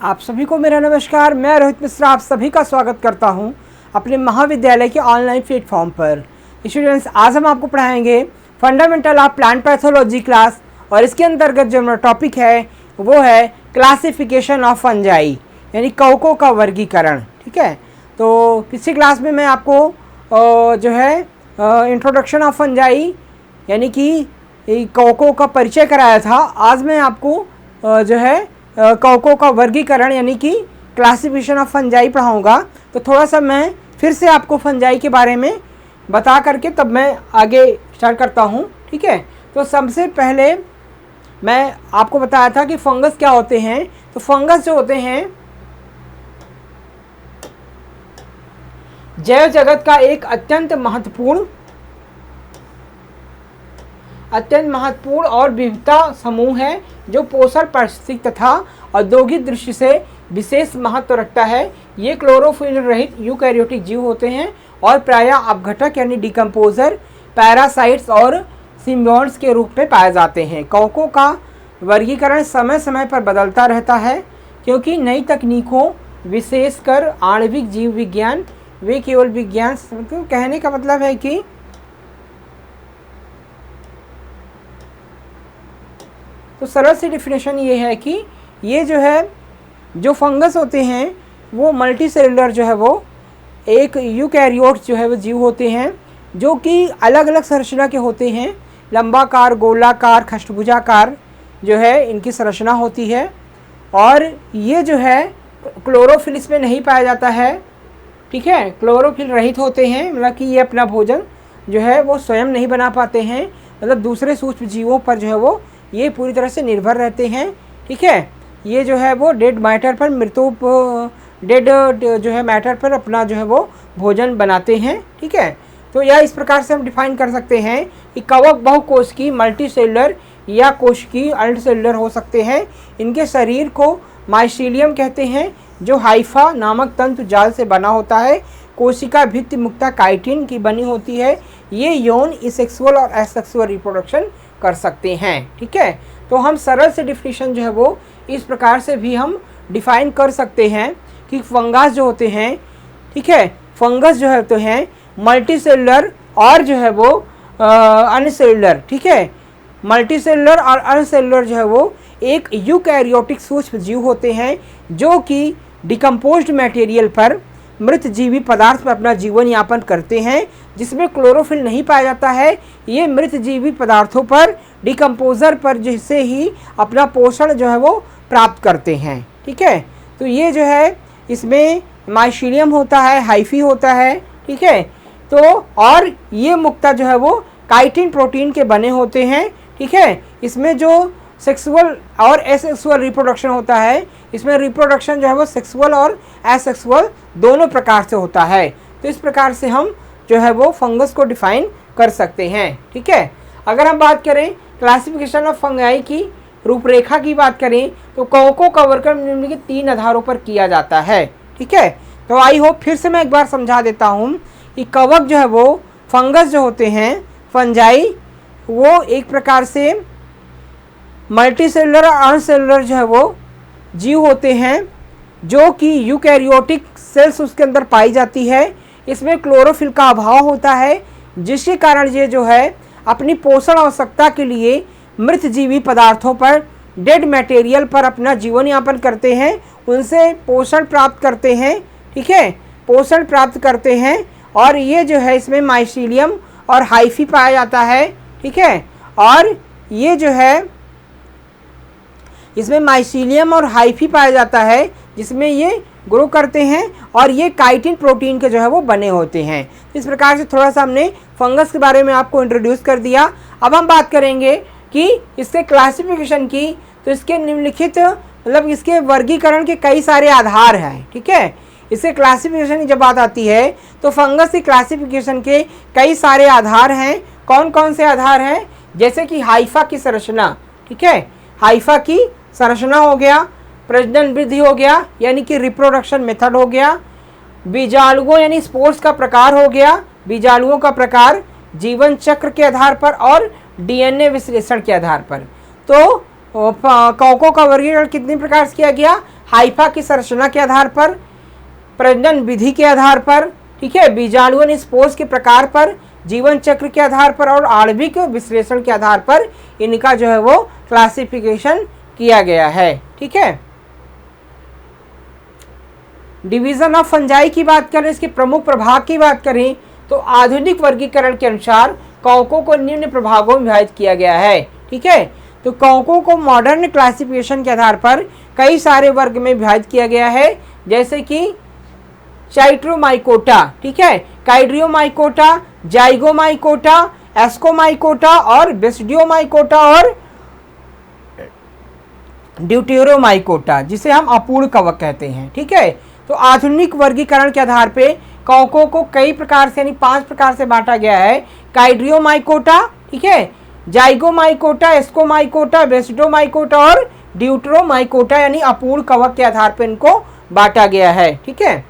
आप सभी को मेरा नमस्कार। मैं रोहित मिश्रा आप सभी का स्वागत करता हूं अपने महाविद्यालय के ऑनलाइन प्लेटफॉर्म पर। स्टूडेंट्स, आज हम आपको पढ़ाएंगे fundamental of plant pathology class, और इसके अंतर्गत जो हमारा टॉपिक है वो है क्लासिफिकेशन ऑफ फंजाई, यानी कवकों का वर्गीकरण। ठीक है, तो पिछली क्लास में मैं आपको जो है इंट्रोडक्शन ऑफ फंजाई यानी कि कवकों का परिचय कराया था। आज मैं आपको जो है कवकों का वर्गीकरण यानी कि क्लासिफिकेशन ऑफ फंजाई पढ़ाऊँगा। तो थोड़ा सा मैं फिर से आपको फंजाई के बारे में बता करके तब मैं आगे स्टार्ट करता हूँ। ठीक है, तो सबसे पहले मैं आपको बताया था कि फंगस क्या होते हैं। तो फंगस जो होते हैं जैव जगत का एक अत्यंत महत्वपूर्ण और विविधता समूह है जो पोषण, पारिस्थितिक तथा औद्योगिक दृष्टि से विशेष महत्व रखता है। ये क्लोरोफिल रहित यूकैरियोटिक जीव होते हैं और प्रायः अपघटक यानी डिकम्पोजर, पैरासाइट्स और सिम्बियोट्स के रूप में पाए जाते हैं। कवकों का वर्गीकरण समय समय पर बदलता रहता है क्योंकि नई तकनीकों, विशेषकर आणविक जीव विज्ञान, वे केवल विज्ञान, कहने का मतलब है कि तो सरल सी डेफिनेशन ये है कि ये जो फंगस होते हैं वो मल्टी सेलुलर जो है वो एक यूकैरियोट्स जो है वो जीव होते हैं जो कि अलग अलग संरचना के होते हैं। लंबाकार, गोलाकार, खष्टभुजाकार जो है इनकी संरचना होती है, और ये जो है क्लोरोफिल इसमें नहीं पाया जाता है। ठीक है, क्लोरोफिल रहित होते हैं, मतलब कि ये अपना भोजन जो है वो स्वयं नहीं बना पाते हैं, मतलब दूसरे सूक्ष्म जीवों पर जो है वो ये पूरी तरह से निर्भर रहते हैं। ठीक है, ये जो है वो डेड मैटर पर डेड जो है मैटर पर अपना जो है वो भोजन बनाते हैं। ठीक है, तो यह इस प्रकार से हम डिफाइन कर सकते हैं कि कवक बहुकोशिकी, मल्टी सेलुलर या कोशिकी, अल्टीसेलुलर हो सकते हैं। इनके शरीर को माइसीलियम कहते हैं जो हाइफा नामक तंतु जाल से बना होता है। कोशिका भित्ति मुक्ता काइटिन की बनी होती है। ये यौन, सेक्सुअल और एसेक्सुअल रिप्रोडक्शन कर सकते हैं। ठीक है, तो हम सरल से डिफिनेशन जो है वो इस प्रकार से भी हम डिफाइन कर सकते हैं कि फंगस जो होते हैं, ठीक है, फंगस जो होते हैं मल्टी सेलुलर और जो है वो अनसेलुलर। ठीक है, मल्टी सेलुलर और अनसेलुलर जो है वो एक यूकैरियोटिक सूक्ष्म जीव होते हैं जो कि डिकम्पोज्ड मटेरियल पर, मृत जीवी पदार्थ पर अपना जीवन यापन करते हैं, जिसमें क्लोरोफिल नहीं पाया जाता है। ये मृत जीवी पदार्थों पर, डिकम्पोजर पर जिससे ही अपना पोषण जो है वो प्राप्त करते हैं। ठीक है, तो ये जो है इसमें माइसीलियम होता है, हाइफी होता है। ठीक है, तो और ये मुक्ता जो है वो काइटिन प्रोटीन के बने होते हैं। ठीक है, इसमें जो सेक्सुअल और एसेक्सुअल रिप्रोडक्शन होता है, इसमें रिप्रोडक्शन जो है वो सेक्सुअल और एसेक्सुअल दोनों प्रकार से होता है। तो इस प्रकार से हम जो है वो फंगस को डिफाइन कर सकते हैं। ठीक है, अगर हम बात करें क्लासिफिकेशन ऑफ फंगाई की रूपरेखा की बात करें तो कवकों का वर्गीकरण निम्नलिखित 3 आधारों पर किया जाता है। ठीक है, तो आई होप फिर से मैं एक बार समझा देता हूँ कि कवक जो है वो फंगस जो होते हैं, फंजाई, वो एक प्रकार से मल्टी सेलुलर और अनसेलुलर जो है वो जीव होते हैं जो कि यूकैरियोटिक सेल्स उसके अंदर पाई जाती है। इसमें क्लोरोफिल का अभाव होता है, जिसके कारण ये जो है अपनी पोषण आवश्यकता के लिए मृत जीवी पदार्थों पर, डेड मटेरियल पर अपना जीवन यापन करते हैं, उनसे पोषण प्राप्त करते हैं। ठीक है, पोषण प्राप्त करते हैं, और ये जो है इसमें माइसीलियम और हाइफी पाया जाता है। ठीक है, और ये जो है इसमें माइसीलियम और हाइफी पाया जाता है जिसमें ये ग्रो करते हैं, और ये काइटिन प्रोटीन के जो है वो बने होते हैं। इस प्रकार से थोड़ा सा हमने फंगस के बारे में आपको इंट्रोड्यूस कर दिया। अब हम बात करेंगे कि इसके क्लासिफिकेशन की, तो इसके निम्नलिखित मतलब इसके वर्गीकरण के कई सारे आधार हैं। ठीक है, इसके क्लासिफिकेशन की जब बात आती है तो फंगस की क्लासिफिकेशन के कई सारे आधार हैं। कौन कौन से आधार हैं? जैसे कि हाइफा की संरचना। ठीक है, हाइफा की संरचना हो गया, प्रजनन वृद्धि हो गया यानी कि रिप्रोडक्शन मेथड हो गया, बीजाणुओं यानी स्पोर्स का प्रकार हो गया, बीजाणुओं का प्रकार, जीवन चक्र के आधार पर और डीएनए विश्लेषण के आधार पर। तो कवकों का वर्गीकरण कितने प्रकार से किया गया? हाइफा की संरचना के आधार पर, प्रजनन विधि के आधार पर, ठीक है, बीजाणु स्पोर्स के प्रकार पर, जीवन चक्र के आधार पर और आणविक विश्लेषण के आधार पर इनका जो है वो क्लासिफिकेशन किया गया है। ठीक है, डिवीजन ऑफ फंजाई की बात करें, इसके प्रमुख प्रभाग की बात करें तो आधुनिक वर्गीकरण के अनुसार कवकों को निम्न प्रभागों में विभाजित किया गया है। ठीक है, तो कवकों को मॉडर्न क्लासिफिकेशन के आधार पर कई सारे वर्ग में विभाजित किया गया है, जैसे कि चाइट्रोमाइकोटा, ठीक है, काइड्रियोमाइकोटा, जाइगोमाइकोटा, एस्कोमाइकोटा और बेसिडियोमाइकोटा और ड्यूटेरोमाइकोटा, जिसे हम अपूर्ण कवक कहते हैं। ठीक है, तो आधुनिक वर्गीकरण के आधार पे कवकों को कई प्रकार से यानी 5 प्रकार से बांटा गया है। काइड्रियोमाइकोटा, ठीक है, जाइगोमाइकोटा, एस्कोमाइकोटा, बेसिडोमाइकोटा और ड्यूटेरोमाइकोटा यानी अपूर्ण कवक के आधार पर इनको बांटा गया है। ठीक है,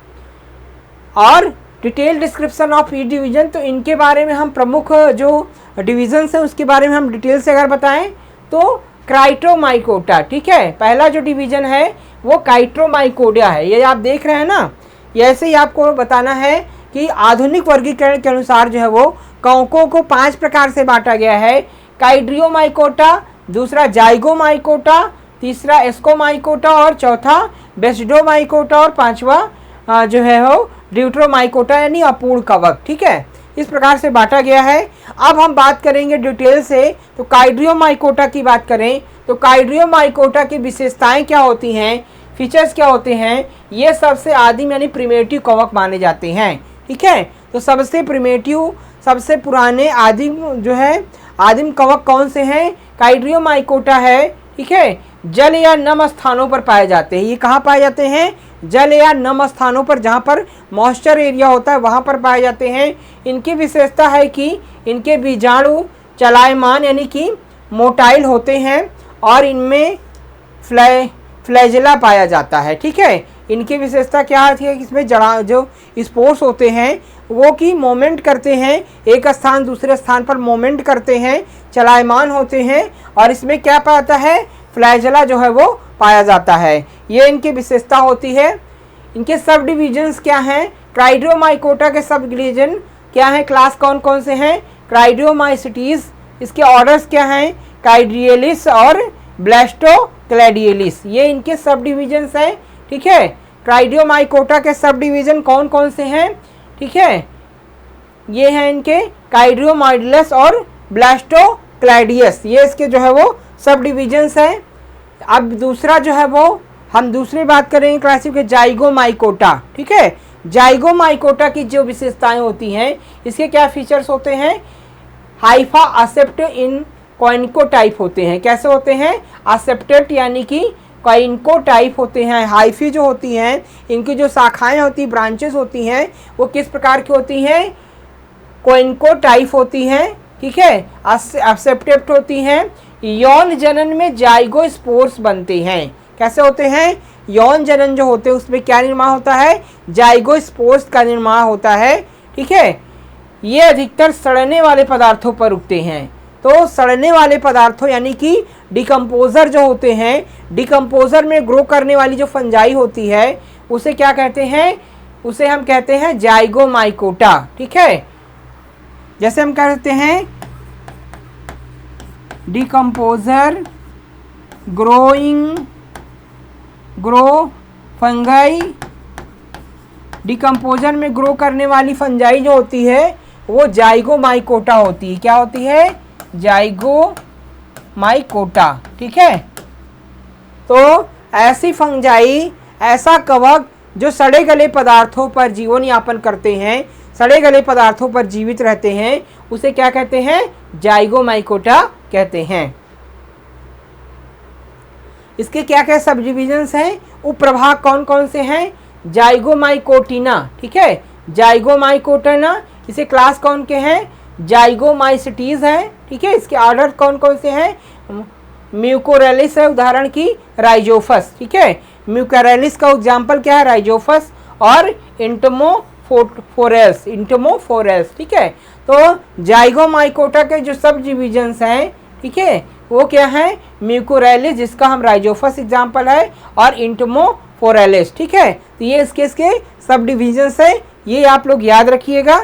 और detail description of each division, तो इनके बारे में हम प्रमुख जो डिवीजन्स है उसके बारे में हम डिटेल से अगर बताएं तो क्राइट्रोमाइकोटा, ठीक है, पहला जो डिवीजन है वो काइट्रोमाइकोडिया है। ये आप देख रहे हैं ना, ऐसे ही आपको बताना है कि आधुनिक वर्गीकरण के अनुसार जो है वो कवकों को 5 प्रकार से बांटा गया है। काइड्रियोमाइकोटा, दूसरा जाइगोमाइकोटा, तीसरा एस्कोमाइकोटा और चौथा बेसिडोमाइकोटा और पांचवा जो है वो ड्यूटेरोमाइकोटा यानी अपूर्ण कवक। ठीक है, इस प्रकार से बांटा गया है। अब हम बात करेंगे डिटेल से, तो काइड्रियोमाइकोटा की बात करें तो काइड्रियोमाइकोटा की विशेषताएं क्या होती हैं, फीचर्स क्या होते हैं, ये सबसे आदिम यानी प्रिमेटिव कवक माने जाते हैं। ठीक है, तो सबसे प्रिमेटिव, सबसे पुराने आदिम जो है आदिम कवक कौन से हैं, काइड्रियोमाइकोटा है। ठीक है, जल या नम स्थानों पर पाए जाते हैं। ये कहाँ पाए जाते हैं, जल या नम स्थानों पर, जहाँ पर मॉइस्चर एरिया होता है वहाँ पर पाए जाते हैं। इनकी विशेषता है कि इनके बीजाणु चलायमान यानी कि मोटाइल होते हैं और इनमें फ्लैजेला पाया जाता है। ठीक है, इनकी विशेषता क्या है कि इसमें जो स्पोर्स होते हैं वो कि मोमेंट करते हैं, एक स्थान दूसरे स्थान पर मोमेंट करते हैं, चलायमान होते हैं और इसमें क्या पाता है, फ्लैजेला जो है वो पाया जाता है। ये इनकी विशेषता होती है। इनके सब डिविजन्स क्या हैं, काइड्रियोमाइकोटा के सब डिवीजन क्या हैं, क्लास कौन कौन से हैं, काइड्रियोमाइसिटीज, इसके ऑर्डर्स क्या हैं, काइड्रियलिस और ब्लास्टोक्लैडियलिस, ये इनके सब डिविजन्स हैं। ठीक है, काइड्रियोमाइकोटा के सब डिवीजन कौन कौन से हैं, ठीक है, ये हैं इनके काइड्रियोमाइडलस और ब्लास्टोक्लैडियस, ये इसके जो है वो सब डिविजन्स हैं। अब दूसरा जो है वो हम दूसरी बात करेंगे क्लासिक के जाइगोमाइकोटा। ठीक है, जाइगोमाइकोटा की जो विशेषताएं होती हैं, इसके क्या फीचर्स होते हैं, हाइफा असेप्ट इन कॉइनको टाइप होते हैं। कैसे होते हैं, असेप्टेड यानी कि कॉइनको टाइप होते हैं। हाइफी जो होती हैं, इनकी जो शाखाएं होती, ब्रांचेस होती हैं, वो किस प्रकार की होती हैं, कॉइनको टाइप होती हैं। ठीक है, असेप्टेड होती हैं। यौन जनन में जाइगोस्पोर्स बनते हैं। कैसे होते हैं, यौन जनन जो होते हैं उसमें क्या निर्माण होता है, जाइगोस्पोर्स का निर्माण होता है। ठीक है, ये अधिकतर सड़ने वाले पदार्थों पर उगते हैं। तो सड़ने वाले पदार्थों यानी कि डिकम्पोजर जो होते हैं, डिकम्पोजर में ग्रो करने वाली जो फंजाई होती है उसे क्या कहते हैं, उसे हम कहते हैं जाइगोमाइकोटा। ठीक है, जैसे हम कहते हैं डिकम्पोजर ग्रो फंगाई, डिकम्पोजर में ग्रो करने वाली फंजाई जो होती है वो जाइगोमाइकोटा होती है। क्या होती है, जाइगोमाइकोटा। ठीक है, तो ऐसी फंजाई, ऐसा कवक जो सड़े गले पदार्थों पर जीवन यापन करते हैं, सड़े गले पदार्थों पर जीवित रहते हैं, उसे क्या कहते हैं, जाइगोमाइकोटा कहते हैं। इसके क्या क्या सब डिविजन्स हैं, उपप्रभाग कौन कौन से हैं, जाइगोमाइकोटिना। ठीक है, जाइगोमाइकोटिना, इसे क्लास कौन के हैं, जाइगोमाइसिटीज हैं। ठीक है, इसके ऑर्डर कौन कौन से हैं, म्यूकोरेलिस है उदाहरण की, राइजोफस। ठीक है, म्यूकोरेलिस का एग्जाम्पल क्या है, राइजोफस और इंटमोफोरेल्स। ठीक है, तो जाइगोमाइकोटा के जो सब डिविजन्स हैं, ठीक है, वो क्या है, म्यूकोरेलिस जिसका हम राइजोफस एग्जाम्पल है और फोरेलिस। ठीक है, तो ये इसके सब डिविजन्स है, ये आप लोग याद रखिएगा।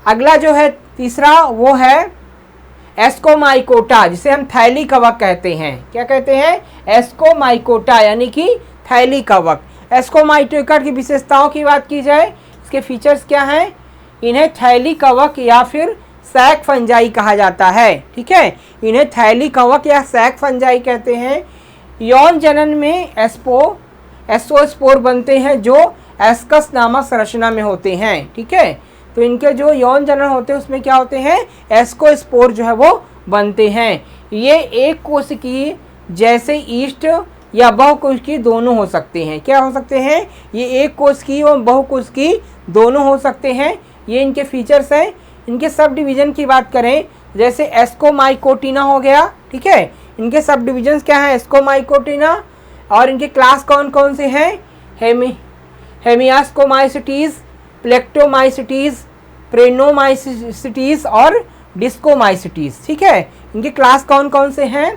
अगला जो है तीसरा वो है एस्कोमाइकोटा, जिसे हम थैली कवक कहते हैं। क्या कहते हैं? एस्कोमाइकोटा यानी कि थैली कवक। एस्कोमाइकोटा की विशेषताओं की बात की जाए, इसके फीचर्स क्या हैं? इन्हें थैली कवक या फिर सैक फंजाई कहा जाता है। ठीक है, इन्हें थैली कवक या सैक फंजाई कहते हैं। यौन जनन में एस्कोस्पोर बनते हैं जो एस्कस नामक संरचना में होते हैं। ठीक है, तो इनके जो यौन जनन होते हैं उसमें क्या होते हैं? एस्कोस्पोर जो है वो बनते हैं। ये एक कोशिकी जैसे ईस्ट या बहुकोशिकीय दोनों हो सकते हैं। क्या हो सकते हैं? ये एक कोशिकीय और बहुकोशिकीय दोनों हो सकते हैं। ये इनके फीचर्स हैं। इनके सब डिवीज़न की बात करें, जैसे एस्कोमाइकोटिना हो गया। ठीक है, इनके सब डिवीजन्स क्या हैं? एस्कोमाइकोटिना। और इनके क्लास कौन कौन से हैं? हेमियास्कोमाइसिटीज़, प्लेक्टोमाइसिटीज़, प्रेनोमाइसिटीज़ और डिस्कोमाइसिटीज़। ठीक है, इनके क्लास कौन कौन से हैं?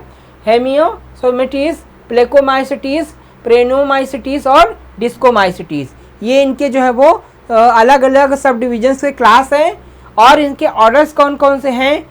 हेमियोसोमेटीज़, प्लेकोमाइसिटीज़, प्रेनोमाइसिटीज़ और डिस्कोमाइसिटीज़। ये इनके जो है वो अलग अलग सब डिविजन्स के क्लास हैं। और इनके ऑर्डर्स कौन कौन से हैं?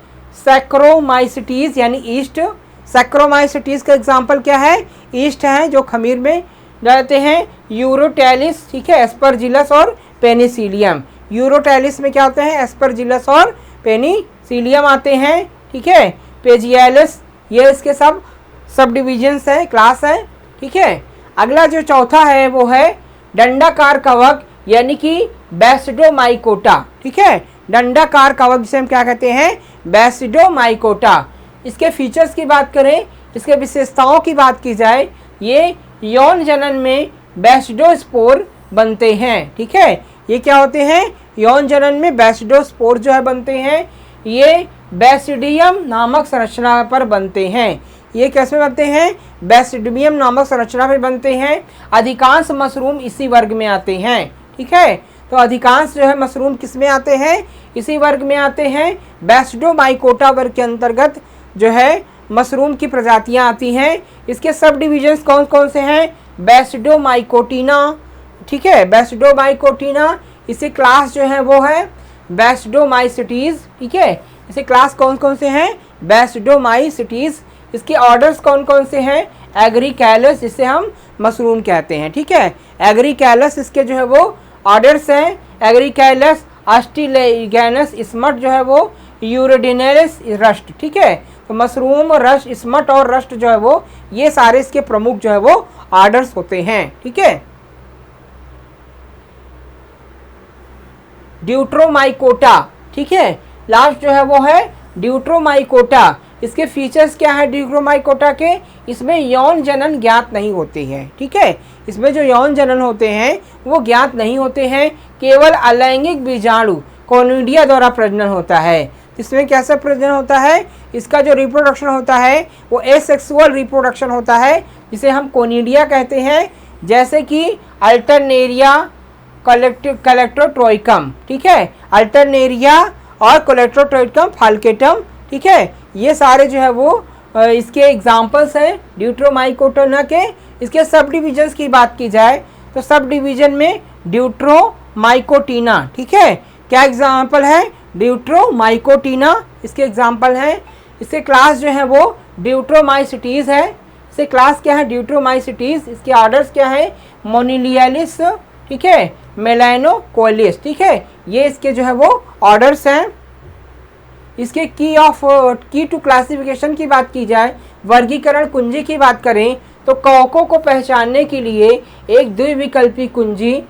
सैक्रोमाइसिटीज़ यानी ईस्ट। सैक्रोमाइसिटीज़ का एग्जाम्पल क्या है? ईस्ट हैं जो खमीर में रहते हैं। यूरोटैलिस, ठीक है, एस्परजिलस और पेनिसिलियम। यूरोटैलिस में क्या होते हैं? एस्परजिलस और पेनिसिलियम आते हैं। ठीक है, पेजियालिस, ये इसके सब डिविजन्स हैं, क्लास हैं। ठीक है, अगला जो चौथा है वो है डंडाकार कवक यानी कि बैसिडोमाइकोटा। ठीक है, डंडाकार कवक जिसे हम क्या कहते हैं? बैसिडोमाइकोटा। इसके फीचर्स की बात करें, इसके विशेषताओं की बात की जाए, ये यौन जनन में बैसिडोस्पोर बनते हैं। ठीक है, ये क्या होते हैं? यौन जनन में बैसिडोस्पोर जो है बनते हैं। ये बैसिडियम नामक संरचना पर बनते हैं। ये कैसे बनते हैं? बैसिडियम नामक संरचना पर बनते हैं। अधिकांश मशरूम इसी वर्ग में आते हैं। ठीक है, तो अधिकांश जो है मशरूम किस में आते हैं? इसी वर्ग में आते हैं। बैसिडोमाइकोटा वर्ग के अंतर्गत जो है मशरूम की प्रजातियां आती हैं। इसके सब डिविजन्स कौन कौन से हैं? बैसिडोमाइकोटिना। ठीक है, बैसिडोमाइकोटिना। इसे क्लास जो है वो है बैसिडोमाइसिटीज़। ठीक है, इसे क्लास कौन कौन से हैं? बैसिडोमाइसिटीज़। इसके ऑर्डर्स कौन कौन से हैं? एग्रीकैलस, जिसे हम मशरूम कहते हैं। ठीक है, एग्रीकैलस इसके जो है वो ऑर्डर्स हैं। एग्रीकैलस, आस्टिलेगैनस, स्मट जो है वो यूरोडिनेलिस, रस्ट। ठीक है, तो मशरूम, रस्ट, स्मट और रस्ट जो है वो ये सारे इसके प्रमुख जो है वो ऑर्डर्स होते हैं। ठीक है, ड्यूट्रोमाइकोटा। ठीक है, लास्ट जो है वो है ड्यूट्रोमाइकोटा। इसके फीचर्स क्या है ड्यूट्रोमाइकोटा के? इसमें यौन जनन ज्ञात नहीं होते हैं। ठीक है, इसमें जो यौन जनन होते हैं वो ज्ञात नहीं होते हैं। केवल अलैंगिक बीजाणु कोनिडिया द्वारा प्रजनन होता है। इसमें कैसा प्रजनन होता है? इसका जो रिप्रोडक्शन होता है वो एसेक्सुअल रिप्रोडक्शन होता है, जिसे हम कोनिडिया कहते हैं। जैसे कि अल्टरनेरिया, कलेक्टोट्रोइकम। ठीक है, अल्टरनेरिया और कलेक्टोट्रोइकम, फाल्केटम। ठीक है, ये सारे जो है वो इसके एग्जाम्पल्स हैं ड्यूट्रोमाइकोटिना के। इसके सब डिविजन्स की बात की जाए तो सब डिवीजन में ड्यूट्रोमाइकोटिना। ठीक है, क्या एग्जाम्पल है? ड्यूट्रोमाइकोटिना इसके एग्जाम्पल हैं। इसके क्लास जो है वो ड्यूट्रोमाइसिटीज़ है। इसके क्लास क्या है? ड्यूट्रोमाइसिटीज़। इसके ऑर्डर्स क्या है? मोनिलियालिस, ठीक है, मेलानोकोलिस। ठीक है, ये इसके जो है वो ऑर्डर्स हैं। इसके की टू क्लासिफिकेशन की बात की जाए, वर्गीकरण कुंजी की बात करें तो कवकों को पहचानने के लिए एक द्विविकल्पी कुंजी,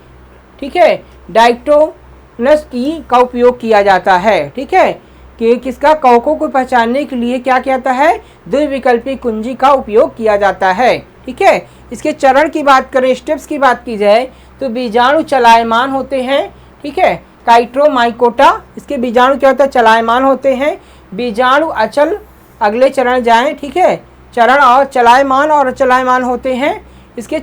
ठीक है, डायक्टोनस की का उपयोग किया जाता है। ठीक है, कि किसका? कवकों को पहचानने के लिए क्या किया जाता है? द्विविकल्पी कुंजी का उपयोग किया जाता है। ठीक है, इसके चरण की बात करें, स्टेप्स की बात की जाए तो बीजाणु चलायमान होते हैं। ठीक है, काइट्रोमाइकोटा, इसके बीजाणु क्या होता है? चलायमान होते हैं। बीजाणु अचल, अगले चरण जाएं। ठीक है, चरण और चलायमान और अचलायमान होते हैं। इसके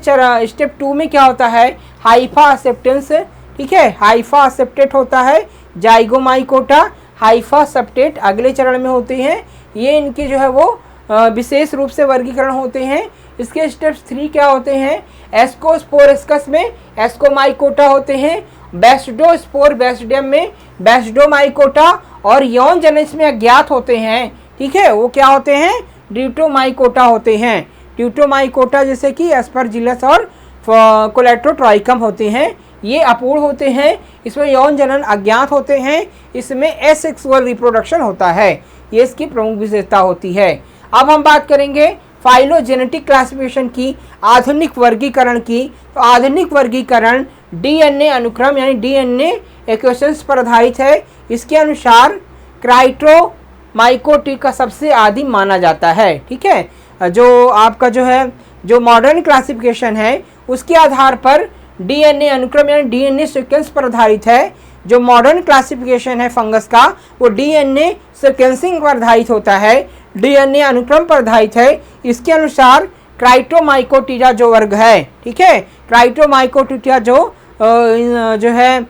स्टेप 2 में क्या होता है? Haifa acceptance. ठीक है, हाइफा एक्सेप्टेट होता है। जाइगोमाइकोटा, हाइफा सेप्टेट अगले चरण में होते हैं। ये इनके जो है वो विशेष रूप से वर्गीकरण होते हैं। इसके स्टेप्स 3 क्या होते हैं? एस्कोस्पोरस्कस में एस्कोमाइकोटा होते हैं, बेस्डोस्पोर बेस्डियम में बेस्डोमाइकोटा, और यौन जनन में अज्ञात होते हैं, ठीक है, वो क्या होते हैं? ड्यूटोमाइकोटा होते हैं। ड्यूटोमाइकोटा जैसे कि एस्परजिलस और कोलेट्रोट्राइकम होते हैं, ये अपूर्ण होते हैं, इसमें यौन जनन अज्ञात होते हैं, इसमें एसेक्सुअल रिप्रोडक्शन होता है, ये इसकी प्रमुख विशेषता होती है। अब हम बात करेंगे फाइलोजेनेटिक क्लासिफिकेशन की, आधुनिक वर्गीकरण की। तो आधुनिक वर्गीकरण डीएनए अनुक्रम यानी डीएनए इक्वेशंस पर आधारित है। इसके अनुसार क्राइटोमाइकोटी का सबसे आदिम माना जाता है, ठीक है। जो आपका जो है जो मॉडर्न क्लासिफिकेशन है उसके आधार पर डीएनए अनुक्रम यानी डीएनए सीक्वेंस पर आधारित है। जो मॉडर्न क्लासिफिकेशन है फंगस का वो डीएनए सीक्वेंसिंग पर आधारित होता है, डीएनए अनुक्रम पर आधारित है। इसके अनुसार क्राइटोमाइकोटिया जो वर्ग है, ठीक है, क्राइटोमाइकोटिया जो है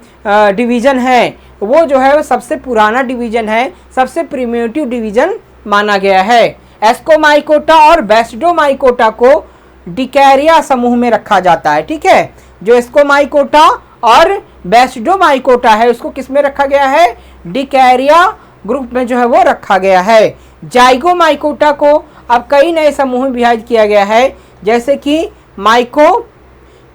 डिवीजन है वो जो है सबसे पुराना डिवीजन है, सबसे प्रिमिटिव डिवीजन माना गया है। एस्कोमाइकोटा और बेस्डोमाइकोटा को डिकैरिया समूह में रखा जाता है, ठीक है। जो एस्कोमाइकोटा और बेस्डोमाइकोटा है उसको किस में रखा गया है? डिकैरिया ग्रुप में जो है वो रखा गया है। जाइगोमाइकोटा को अब कई नए समूह में विभाजित किया गया है, जैसे कि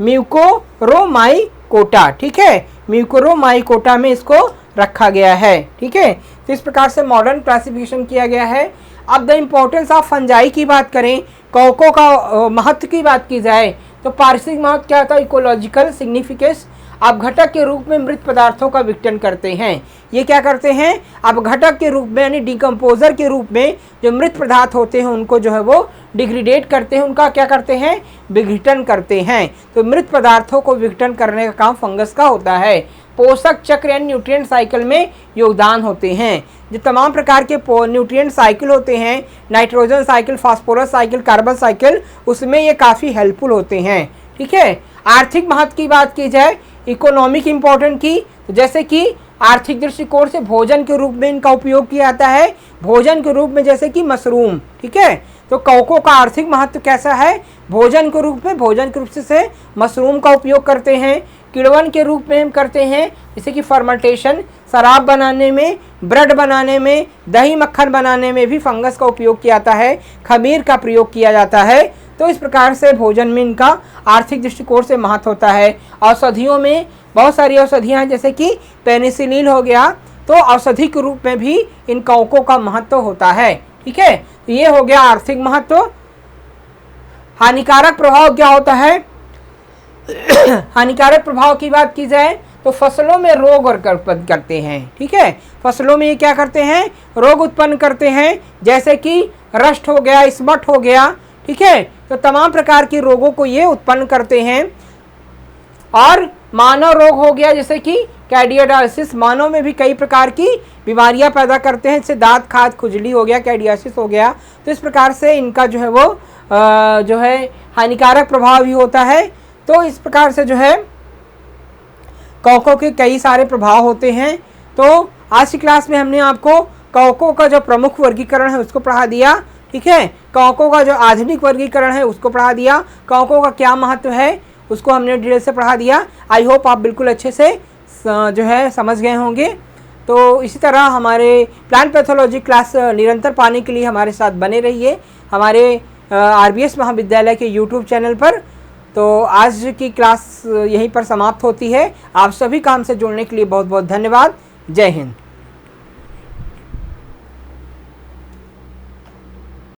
म्यूकोरोमाइकोटा, ठीक है, म्यूकोरोमाइकोटा में इसको रखा गया है, ठीक है। तो इस प्रकार से मॉडर्न क्लासिफिकेशन किया गया है। अब द इम्पोर्टेंस ऑफ फंजाई की बात करें, कवकों का महत्व की बात की जाए तो पारिस्थितिक महत्व क्या था? Ecological significance. आप घटक के रूप में मृत पदार्थों का विघटन करते हैं। ये क्या करते हैं? आप घटक के रूप में यानी डिकम्पोजर के रूप में जो मृत पदार्थ होते हैं उनको जो है वो डिग्रेडेट करते हैं, उनका क्या करते हैं? विघटन करते हैं। तो मृत पदार्थों को विघटन करने का काम फंगस का होता है। पोषक चक्र यानी न्यूट्रिएंट साइकिल में योगदान होते हैं। जो तमाम प्रकार के न्यूट्रिएंट साइकिल होते हैं, nitrogen cycle, phosphorus cycle, carbon cycle, उसमें ये काफ़ी हेल्पफुल होते हैं, ठीक है। आर्थिक महत्व की बात की जाए, इकोनॉमिक इम्पोर्टेंट की, तो जैसे कि आर्थिक दृष्टिकोण से भोजन के रूप में इनका उपयोग किया जाता है, भोजन के रूप में जैसे कि मशरूम, ठीक है। तो कवकों का आर्थिक महत्व कैसा है? भोजन के रूप में, भोजन के रूप से मशरूम का उपयोग करते हैं। किण्वन के रूप में हम करते हैं, जैसे कि फर्मेंटेशन, शराब बनाने में, ब्रेड बनाने में, दही मक्खन बनाने में भी फंगस का उपयोग किया जाता है, खमीर का प्रयोग किया जाता है। तो इस प्रकार से भोजन में इनका आर्थिक दृष्टिकोण से महत्व होता है। औषधियों में बहुत सारी औषधियाँ हैं, जैसे कि पेनिसिलिन हो गया, तो औषधि के रूप में भी इन कवकों का महत्व होता है, ठीक है। तो ये हो गया आर्थिक महत्व। हानिकारक प्रभाव क्या होता है? हानिकारक प्रभाव की बात की जाए तो फसलों में रोग उत्पन्न करते हैं, ठीक है। फसलों में ये क्या करते हैं? रोग उत्पन्न करते हैं, जैसे कि रस्ट हो गया, स्मट हो गया, ठीक है। तो तमाम प्रकार के रोगों को ये उत्पन्न करते हैं। और मानव रोग हो गया, जैसे कि कैंडिडियासिस, मानव में भी कई प्रकार की बीमारियां पैदा करते हैं, जैसे दांत खाज खुजली हो गया, कैंडिडियासिस हो गया। तो इस प्रकार से इनका जो है वो जो है हानिकारक प्रभाव भी होता है। तो इस प्रकार से जो है कवकों के कई सारे प्रभाव होते हैं। तो आज की क्लास में हमने आपको कवकों का जो प्रमुख वर्गीकरण है उसको पढ़ा दिया, ठीक है। कवकों का जो आधुनिक वर्गीकरण है उसको पढ़ा दिया, कवकों का क्या महत्व है उसको हमने डिटेल से पढ़ा दिया। आई होप आप बिल्कुल अच्छे से जो है समझ गए होंगे। तो इसी तरह हमारे प्लांट पैथोलॉजी क्लास निरंतर पाने के लिए हमारे साथ बने रहिए हमारे RBS महाविद्यालय के YouTube चैनल पर। तो आज की क्लास यहीं पर समाप्त होती है। आप सभी का हमसे जुड़ने के लिए बहुत बहुत धन्यवाद। जय हिंद।